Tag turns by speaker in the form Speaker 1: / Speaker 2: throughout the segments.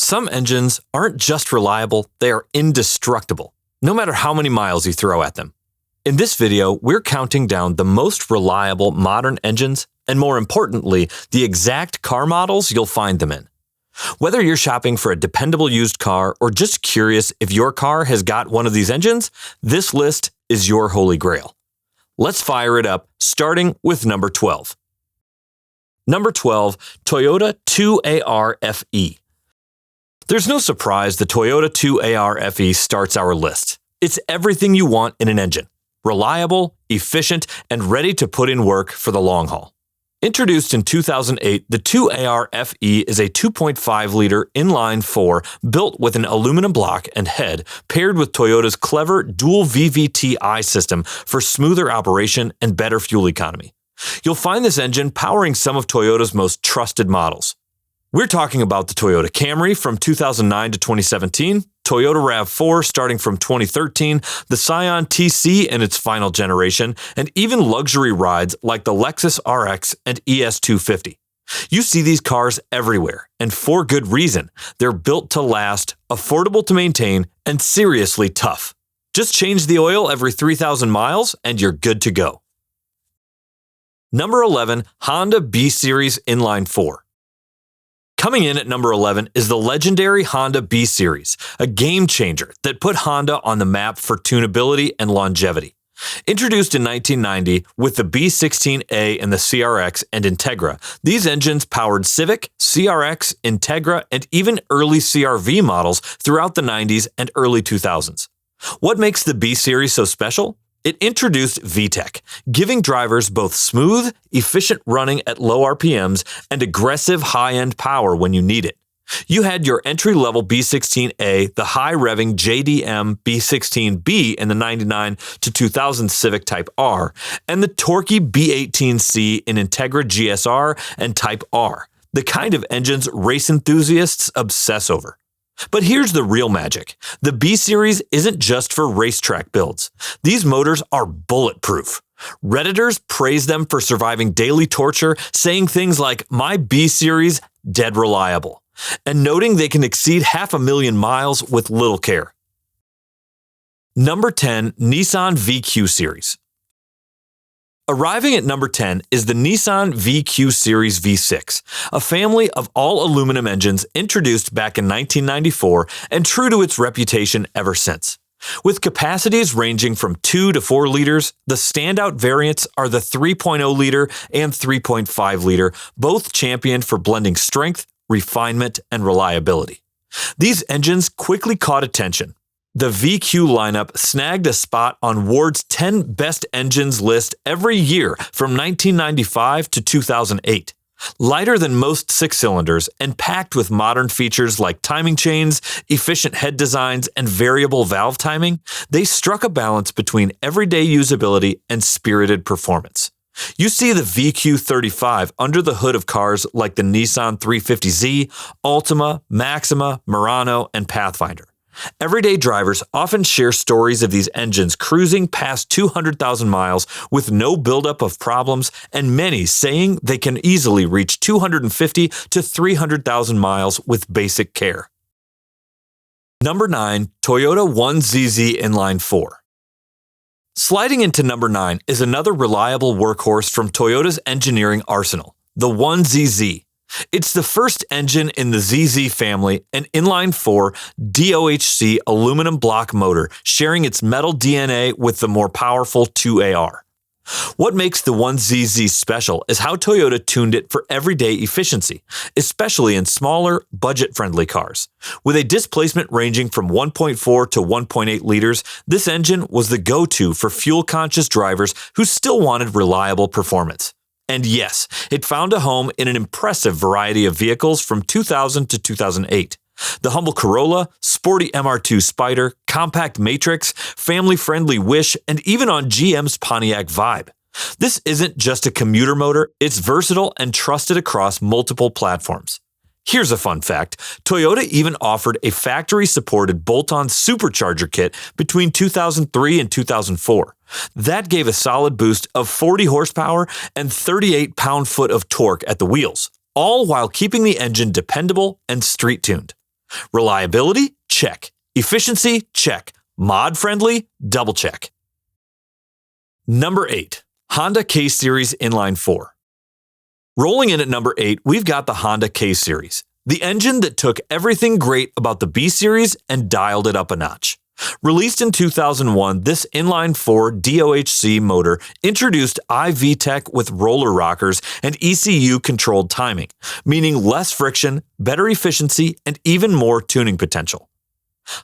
Speaker 1: Some engines aren't just reliable, they are indestructible, no matter how many miles you throw at them. In this video, we're counting down the most reliable modern engines, and more importantly, the exact car models you'll find them in. Whether you're shopping for a dependable used car or just curious if your car has got one of these engines, this list is your holy grail. Let's fire it up, starting with number 12. Number 12, Toyota 2AR FE. There's no surprise the Toyota 2AR FE starts our list. It's everything you want in an engine. Reliable, efficient, and ready to put in work for the long haul. Introduced in 2008, the 2AR FE is a 2.5-liter inline-4 built with an aluminum block and head paired with Toyota's clever dual VVT-I system for smoother operation and better fuel economy. You'll find this engine powering some of Toyota's most trusted models. We're talking about the Toyota Camry from 2009 to 2017, Toyota RAV4 starting from 2013, the Scion TC in its final generation, and even luxury rides like the Lexus RX and ES250. You see these cars everywhere, and for good reason. They're built to last, affordable to maintain, and seriously tough. Just change the oil every 3,000 miles and you're good to go. Number 11, Honda B-Series Inline 4. Coming in at number 11 is the legendary Honda B-Series, a game changer that put Honda on the map for tunability and longevity. Introduced in 1990 with the B16A and the CRX and Integra, these engines powered Civic, CRX, Integra, and even early CR-V models throughout the 90s and early 2000s. What makes the B-Series so special? It introduced VTEC, giving drivers both smooth, efficient running at low RPMs and aggressive high-end power when you need it. You had your entry-level B16A, the high-revving JDM B16B in the 99 to 2000 Civic Type R, and the torquey B18C in Integra GSR and Type R, the kind of engines race enthusiasts obsess over. But here's the real magic. The B-Series isn't just for racetrack builds. These motors are bulletproof. Redditors praise them for surviving daily torture, saying things like, "My B-Series, dead reliable," and noting they can exceed 500,000 miles with little care. Number 10, Nissan VQ Series. Arriving at number 10 is the Nissan VQ Series V6, a family of all-aluminum engines introduced back in 1994 and true to its reputation ever since. With capacities ranging from 2 to 4 liters, the standout variants are the 3.0-liter and 3.5-liter, both championed for blending strength, refinement, and reliability. These engines quickly caught attention. The VQ lineup snagged a spot on Ward's 10 Best Engines list every year from 1995 to 2008. Lighter than most six-cylinders and packed with modern features like timing chains, efficient head designs, and variable valve timing, they struck a balance between everyday usability and spirited performance. You see the VQ35 under the hood of cars like the Nissan 350Z, Altima, Maxima, Murano, and Pathfinder. Everyday drivers often share stories of these engines cruising past 200,000 miles with no buildup of problems, and many saying they can easily reach 250 to 300,000 miles with basic care. Number 9, Toyota 1ZZ Inline 4. Sliding into number 9 is another reliable workhorse from Toyota's engineering arsenal, the 1ZZ. It's the first engine in the ZZ family, an inline-4 DOHC aluminum block motor sharing its metal DNA with the more powerful 2AR. What makes the 1ZZ special is how Toyota tuned it for everyday efficiency, especially in smaller, budget-friendly cars. With a displacement ranging from 1.4 to 1.8 liters, this engine was the go-to for fuel-conscious drivers who still wanted reliable performance. And yes, it found a home in an impressive variety of vehicles from 2000 to 2008. The humble Corolla, sporty MR2 Spyder, compact Matrix, family-friendly Wish, and even on GM's Pontiac Vibe. This isn't just a commuter motor, it's versatile and trusted across multiple platforms. Here's a fun fact. Toyota even offered a factory-supported bolt-on supercharger kit between 2003 and 2004. That gave a solid boost of 40 horsepower and 38 pound-foot of torque at the wheels, all while keeping the engine dependable and street-tuned. Reliability? Check. Efficiency? Check. Mod-friendly? Double check. Number 8. Honda K-Series Inline 4. Rolling in at number 8, we've got the Honda K-Series, the engine that took everything great about the B-Series and dialed it up a notch. Released in 2001, this inline-4 DOHC motor introduced iVTEC with roller rockers and ECU-controlled timing, meaning less friction, better efficiency, and even more tuning potential.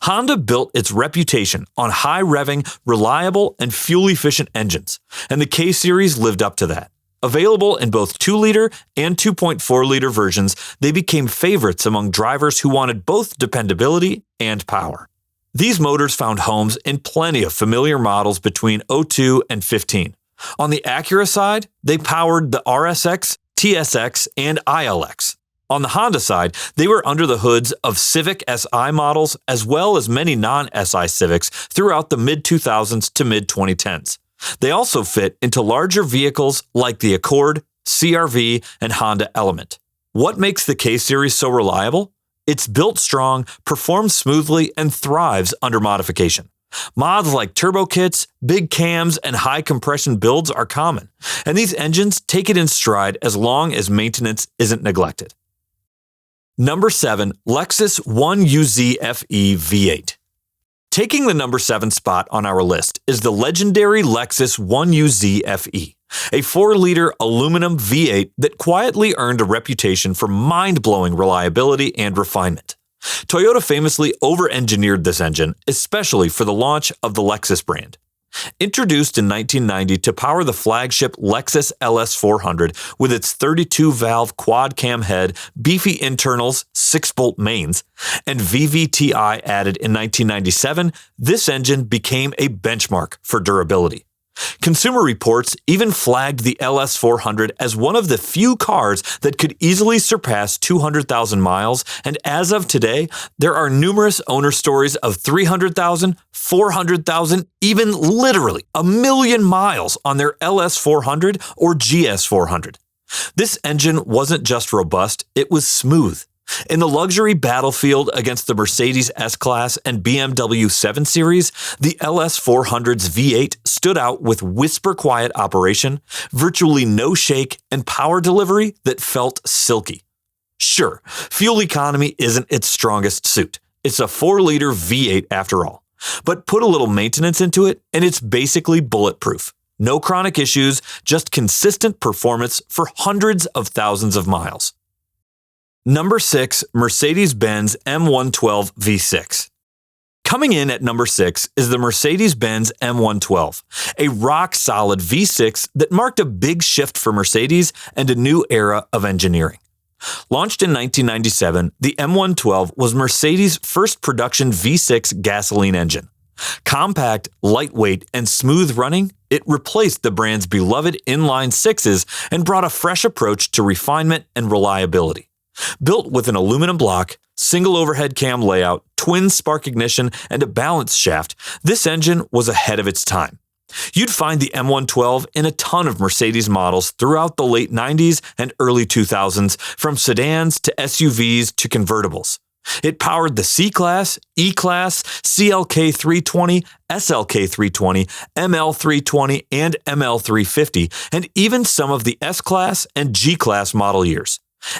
Speaker 1: Honda built its reputation on high-revving, reliable, and fuel-efficient engines, and the K-Series lived up to that. Available in both 2-liter and 2.4-liter versions, they became favorites among drivers who wanted both dependability and power. These motors found homes in plenty of familiar models between 02 and 15. On the Acura side, they powered the RSX, TSX, and ILX. On the Honda side, they were under the hoods of Civic Si models as well as many non-Si Civics throughout the mid-2000s to mid-2010s. They also fit into larger vehicles like the Accord, CR-V, and Honda Element. What makes the K-Series so reliable? It's built strong, performs smoothly, and thrives under modification. Mods like turbo kits, big cams, and high compression builds are common, and these engines take it in stride as long as maintenance isn't neglected. Number 7, Lexus 1UZ FE V8. Taking the number 7 spot on our list is the legendary Lexus 1UZ FE, a 4-liter aluminum V8 that quietly earned a reputation for mind-blowing reliability and refinement. Toyota famously over-engineered this engine, especially for the launch of the Lexus brand. Introduced in 1990 to power the flagship Lexus LS400 with its 32-valve quad-cam head, beefy internals, 6-bolt mains, and VVTi added in 1997, this engine became a benchmark for durability. Consumer Reports even flagged the LS400 as one of the few cars that could easily surpass 200,000 miles, and as of today, there are numerous owner stories of 300,000, 400,000, even literally 1,000,000 miles on their LS400 or GS400. This engine wasn't just robust, it was smooth. In the luxury battlefield against the Mercedes S-Class and BMW 7 Series, the LS400's V8 stood out with whisper-quiet operation, virtually no shake, and power delivery that felt silky. Sure, fuel economy isn't its strongest suit. It's a 4-liter V8 after all. But put a little maintenance into it, and it's basically bulletproof. No chronic issues, just consistent performance for hundreds of thousands of miles. Number 6, Mercedes-Benz M112 V6. Coming in at number 6 is the Mercedes-Benz M112, a rock-solid V6 that marked a big shift for Mercedes and a new era of engineering. Launched in 1997, the M112 was Mercedes' first production V6 gasoline engine. Compact, lightweight, and smooth running, it replaced the brand's beloved inline sixes and brought a fresh approach to refinement and reliability. Built with an aluminum block, single overhead cam layout, twin spark ignition, and a balance shaft, this engine was ahead of its time. You'd find the M112 in a ton of Mercedes models throughout the late 90s and early 2000s, from sedans to SUVs to convertibles. It powered the C-Class, E-Class, CLK 320, SLK 320, ML 320, and ML 350, and even some of the S-Class and G-Class model years.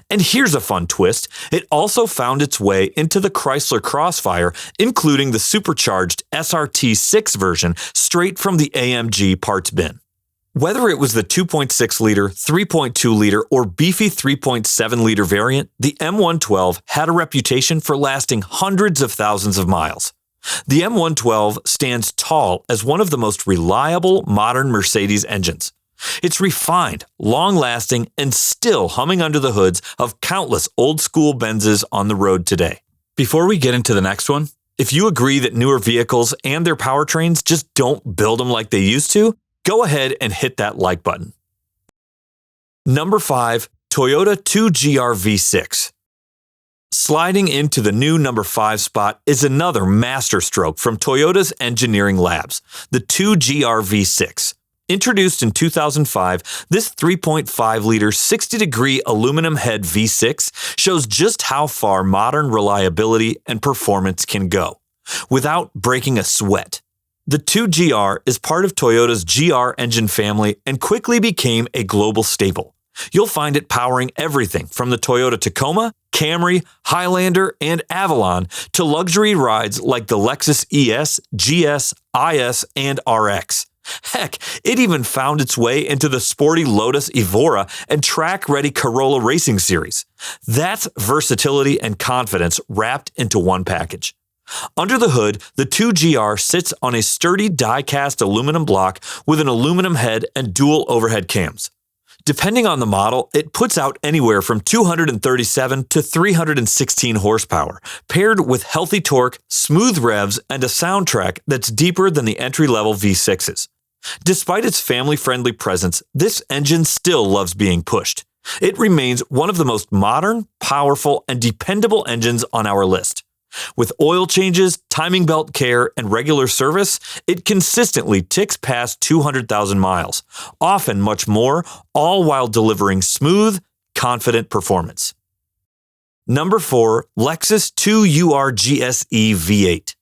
Speaker 1: And here's a fun twist, it also found its way into the Chrysler Crossfire, including the supercharged SRT6 version straight from the AMG parts bin. Whether it was the 2.6-liter, 3.2-liter, or beefy 3.7-liter variant, the M112 had a reputation for lasting hundreds of thousands of miles. The M112 stands tall as one of the most reliable modern Mercedes engines. It's refined, long-lasting, and still humming under the hoods of countless old-school Benzes on the road today. Before we get into the next one, if you agree that newer vehicles and their powertrains just don't build them like they used to, go ahead and hit that like button. Number 5, Toyota 2GR V6. Sliding into the new number 5 spot is another masterstroke from Toyota's engineering labs, the 2GR V6. Introduced in 2005, this 3.5-liter 60-degree aluminum head V6 shows just how far modern reliability and performance can go, without breaking a sweat. The 2GR is part of Toyota's GR engine family and quickly became a global staple. You'll find it powering everything from the Toyota Tacoma, Camry, Highlander, and Avalon to luxury rides like the Lexus ES, GS, IS, and RX. Heck, it even found its way into the sporty Lotus Evora and track-ready Corolla Racing Series. That's versatility and confidence wrapped into one package. Under the hood, the 2GR sits on a sturdy die-cast aluminum block with an aluminum head and dual overhead cams. Depending on the model, it puts out anywhere from 237 to 316 horsepower, paired with healthy torque, smooth revs, and a soundtrack that's deeper than the entry-level V6s. Despite its family-friendly presence, this engine still loves being pushed. It remains one of the most modern, powerful, and dependable engines on our list. With oil changes, timing belt care, and regular service, it consistently ticks past 200,000 miles, often much more, all while delivering smooth, confident performance. Number 4, Lexus 2UR GSE V8.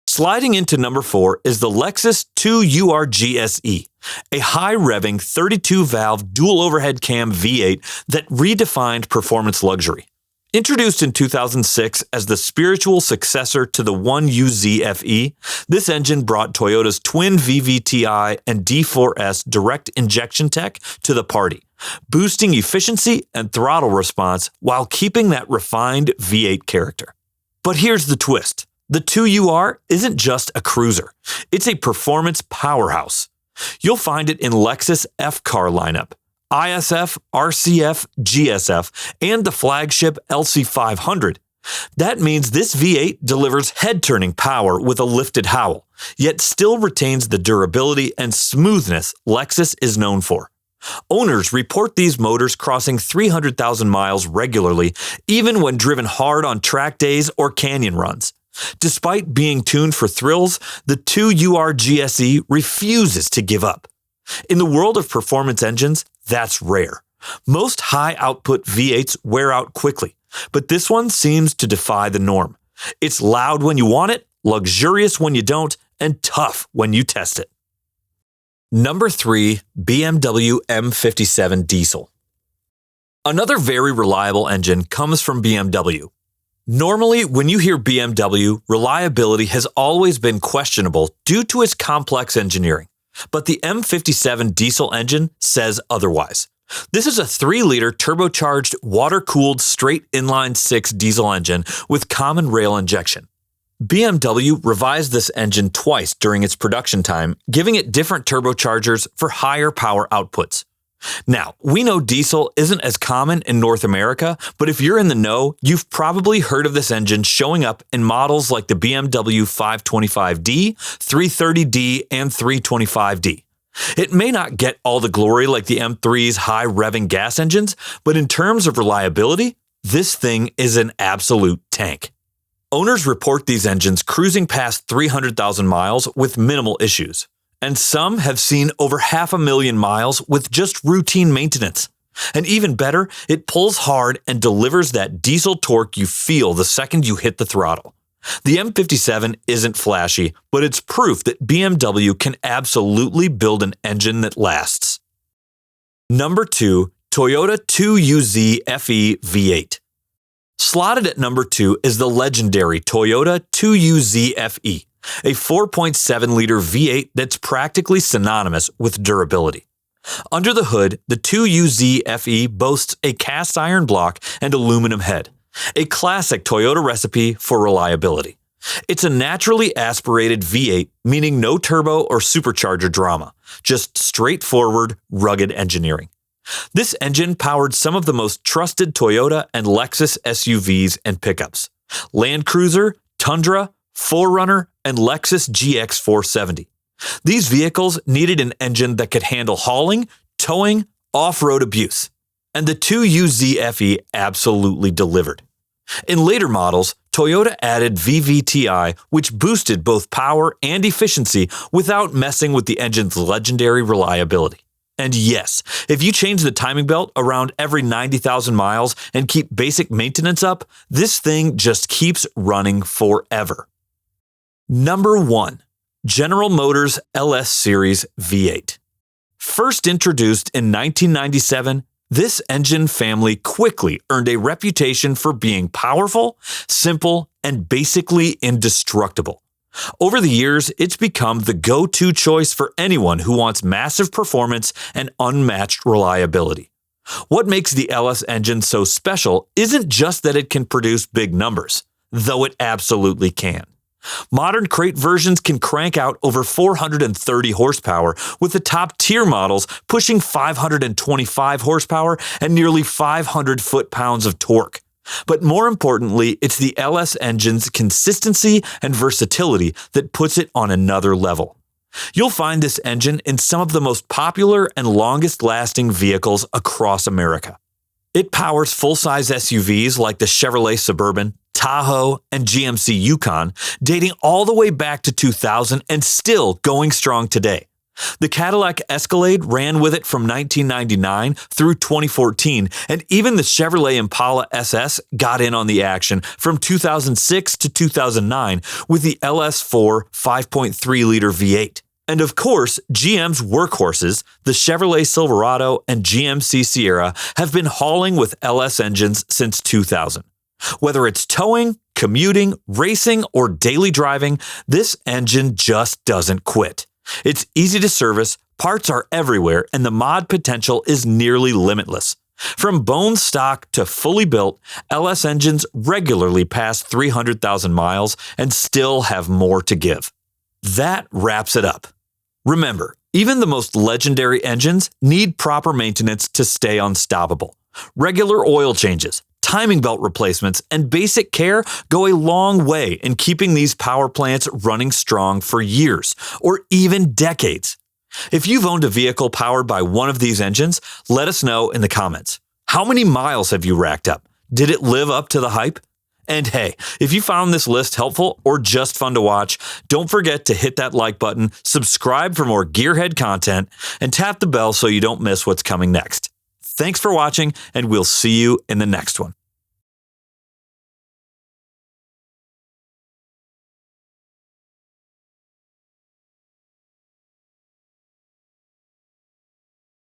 Speaker 1: Sliding into number 4 is the Lexus 2UR GSE, a high-revving 32-valve dual overhead cam V8 that redefined performance luxury. Introduced in 2006 as the spiritual successor to the 1UZ FE, this engine brought Toyota's twin VVTi and D4S direct injection tech to the party, boosting efficiency and throttle response while keeping that refined V8 character. But here's the twist. The 2UR isn't just a cruiser. It's a performance powerhouse. You'll find it in Lexus F-Car lineup, ISF, RCF, GSF, and the flagship LC500. That means this V8 delivers head-turning power with a lifted howl, yet still retains the durability and smoothness Lexus is known for. Owners report these motors crossing 300,000 miles regularly, even when driven hard on track days or canyon runs. Despite being tuned for thrills, the 2UR GSE refuses to give up. In the world of performance engines, that's rare. Most high-output V8s wear out quickly, but this one seems to defy the norm. It's loud when you want it, luxurious when you don't, and tough when you test it. Number 3, BMW M57 Diesel. Another very reliable engine comes from BMW. Normally, when you hear BMW, reliability has always been questionable due to its complex engineering. But the M57 diesel engine says otherwise. This is a 3-liter turbocharged, water-cooled, straight inline-6 diesel engine with common rail injection. BMW revised this engine twice during its production time, giving it different turbochargers for higher power outputs. Now, we know diesel isn't as common in North America, but if you're in the know, you've probably heard of this engine showing up in models like the BMW 525D, 330D, and 325D. It may not get all the glory like the M3's high-revving gas engines, but in terms of reliability, this thing is an absolute tank. Owners report these engines cruising past 300,000 miles with minimal issues. And some have seen over 500,000 miles with just routine maintenance. And even better, it pulls hard and delivers that diesel torque you feel the second you hit the throttle. The M57 isn't flashy, but it's proof that BMW can absolutely build an engine that lasts. Number 2, Toyota 2UZ FE V8. Slotted at number 2 is the legendary Toyota 2UZ FE. A 4.7-liter V8 that's practically synonymous with durability. Under the hood, the 2UZ FE boasts a cast iron block and aluminum head, a classic Toyota recipe for reliability. It's a naturally aspirated V8, meaning no turbo or supercharger drama, just straightforward, rugged engineering. This engine powered some of the most trusted Toyota and Lexus SUVs and pickups: Land Cruiser, Tundra, 4Runner, and Lexus GX 470. These vehicles needed an engine that could handle hauling, towing, off-road abuse. And the 2UZ FE absolutely delivered. In later models, Toyota added VVTi, which boosted both power and efficiency without messing with the engine's legendary reliability. And yes, if you change the timing belt around every 90,000 miles and keep basic maintenance up, this thing just keeps running forever. Number 1. General Motors LS Series V8. First introduced in 1997, this engine family quickly earned a reputation for being powerful, simple, and basically indestructible. Over the years, it's become the go-to choice for anyone who wants massive performance and unmatched reliability. What makes the LS engine so special isn't just that it can produce big numbers, though it absolutely can. Modern crate versions can crank out over 430 horsepower, with the top-tier models pushing 525 horsepower and nearly 500 foot-pounds of torque. But more importantly, it's the LS engine's consistency and versatility that puts it on another level. You'll find this engine in some of the most popular and longest-lasting vehicles across America. It powers full-size SUVs like the Chevrolet Suburban, Tahoe, and GMC Yukon, dating all the way back to 2000 and still going strong today. The Cadillac Escalade ran with it from 1999 through 2014, and even the Chevrolet Impala SS got in on the action from 2006 to 2009 with the LS4 5.3-liter V8. And of course, GM's workhorses, the Chevrolet Silverado and GMC Sierra, have been hauling with LS engines since 2000. Whether it's towing, commuting, racing, or daily driving, this engine just doesn't quit. It's easy to service, parts are everywhere, and the mod potential is nearly limitless. From bone stock to fully built, LS engines regularly pass 300,000 miles and still have more to give. That wraps it up. Remember, even the most legendary engines need proper maintenance to stay unstoppable. Regular oil changes, timing belt replacements, and basic care go a long way in keeping these power plants running strong for years or even decades. If you've owned a vehicle powered by one of these engines, let us know in the comments. How many miles have you racked up? Did it live up to the hype? And hey, if you found this list helpful or just fun to watch, don't forget to hit that like button, subscribe for more Gearhead content, and tap the bell so you don't miss what's coming next. Thanks for watching, and we'll see you in the next one.